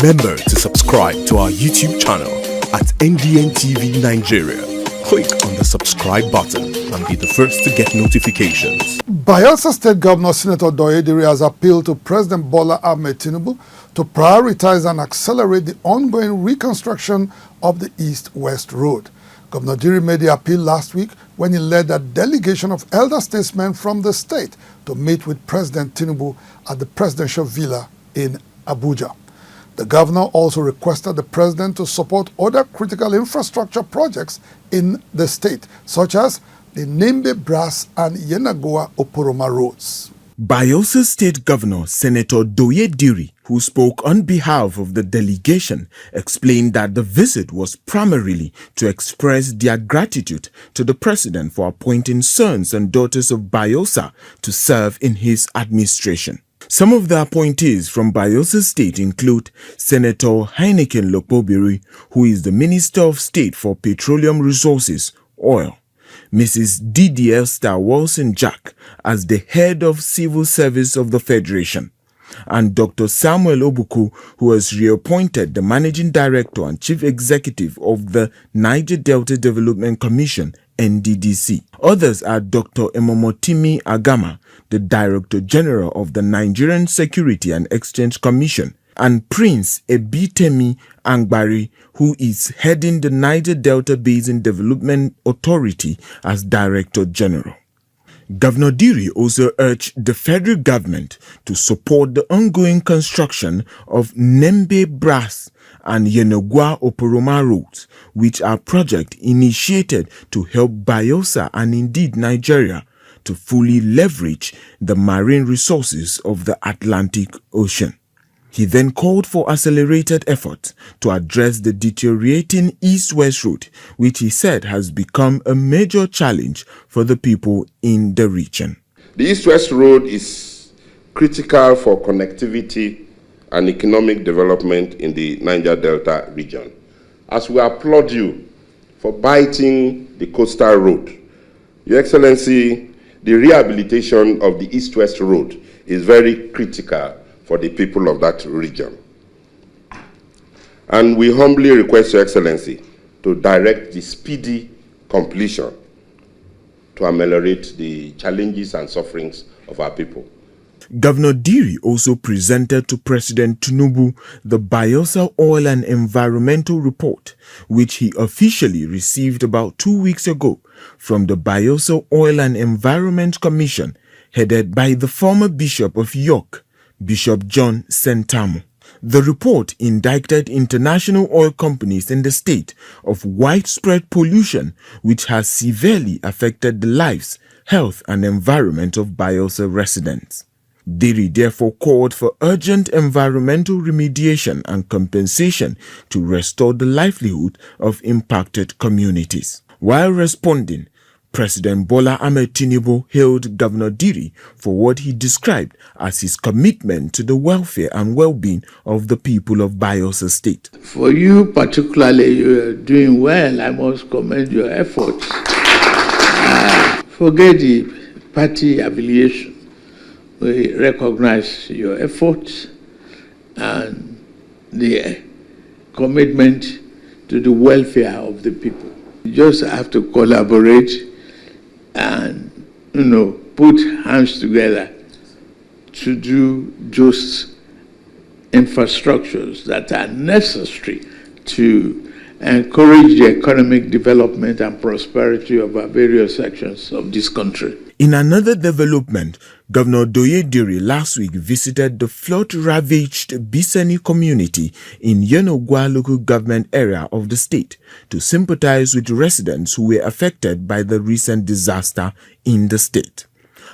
Remember to subscribe to our YouTube channel at NDN TV Nigeria. Click on the subscribe button and be the first to get notifications. Bayelsa State Governor Senator Diri has appealed to President BOLA AHMED Tinubu to prioritize and accelerate the ongoing reconstruction of the East-West Road. Governor Diri made the appeal last week when he led a delegation of elder statesmen from the state to meet with President Tinubu at the presidential villa in Abuja. The governor also requested the president to support other critical infrastructure projects in the state, such as the NEMBE-BRASS and YENAGOA-OPOROMA roads. Bayelsa State Governor Senator DOUYE Diri, who spoke on behalf of the delegation, explained that the visit was primarily to express their gratitude to the president for appointing sons and daughters of Bayelsa to serve in his administration. Some of the appointees from Bayelsa State include Senator Heineken Lokpobiri, who is the Minister of State for Petroleum Resources, Oil, Mrs. Didi Esther Wilson-Jack as the head of Civil Service of the Federation, and Dr. Samuel Obuku, who was reappointed the Managing Director and Chief Executive of the Niger Delta Development Commission, NDDC. Others are Dr. Emomotimi Agama, the Director General of the Nigerian Security and Exchange Commission, and Prince Ebitemi Angbari, who is heading the Niger Delta Basin Development Authority as Director General. Governor Diri also urged the federal government to support the ongoing construction of NEMBE-BRASS and YENAGOA-OPOROMA roads, which are projects initiated to help Bayelsa and indeed Nigeria to fully leverage the marine resources of the Atlantic Ocean. He then called for accelerated efforts to address the deteriorating East-West Road, which he said has become a major challenge for the people in the region. The East-West Road is critical for connectivity and economic development in the Niger Delta region. As we applaud you for biting the coastal road, Your Excellency, the rehabilitation of the East-West Road is very critical for the people of that region. And we humbly request Your Excellency to direct the speedy completion to ameliorate the challenges and sufferings of our people. Governor Diri also presented to President Tinubu the Bayelsa Oil and Environmental Report, which he officially received about 2 weeks ago from the Bayelsa Oil and Environment Commission, headed by the former Bishop of York, Bishop John Sentamu. The report indicted international oil companies in the state of widespread pollution, which has severely affected the lives, health and environment of Bayelsa residents. Diri therefore called for urgent environmental remediation and compensation to restore the livelihood of impacted communities. While responding, President BOLA AHMED Tinubu hailed Governor Diri for what he described as his commitment to the welfare and well-being of the people of Bayelsa State. For you particularly, you are doing well. I must commend your efforts. Forget the party affiliation. We recognize your efforts and the commitment to the welfare of the people. You just have to collaborate and, put hands together to do those infrastructures that are necessary to encourage the economic development and prosperity of our various sections of this country. In another development, Governor DOUYE Diri last week visited the flood-ravaged Biseni community in Yenagua local government area of the state to sympathize with residents who were affected by the recent disaster in the state.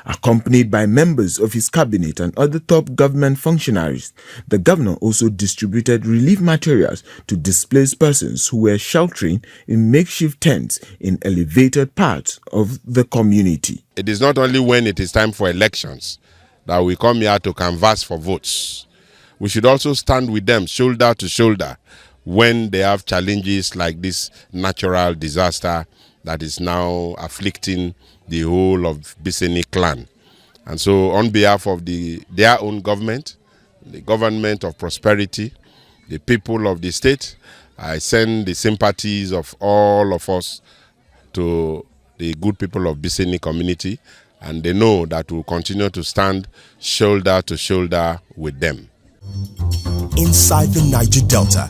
Accompanied by members of his cabinet and other top government functionaries, the governor also distributed relief materials to displaced persons who were sheltering in makeshift tents in elevated parts of the community. It is not only when it is time for elections that we come here to canvass for votes. We should also stand with them shoulder to shoulder when they have challenges like this natural disaster that is now afflicting the whole of Biseni clan. And so on behalf of their own government, the government of prosperity, the people of the state. I send the sympathies of all of us to the good people of Biseni community, and they know that we'll continue to stand shoulder to shoulder with them. Inside the Niger Delta,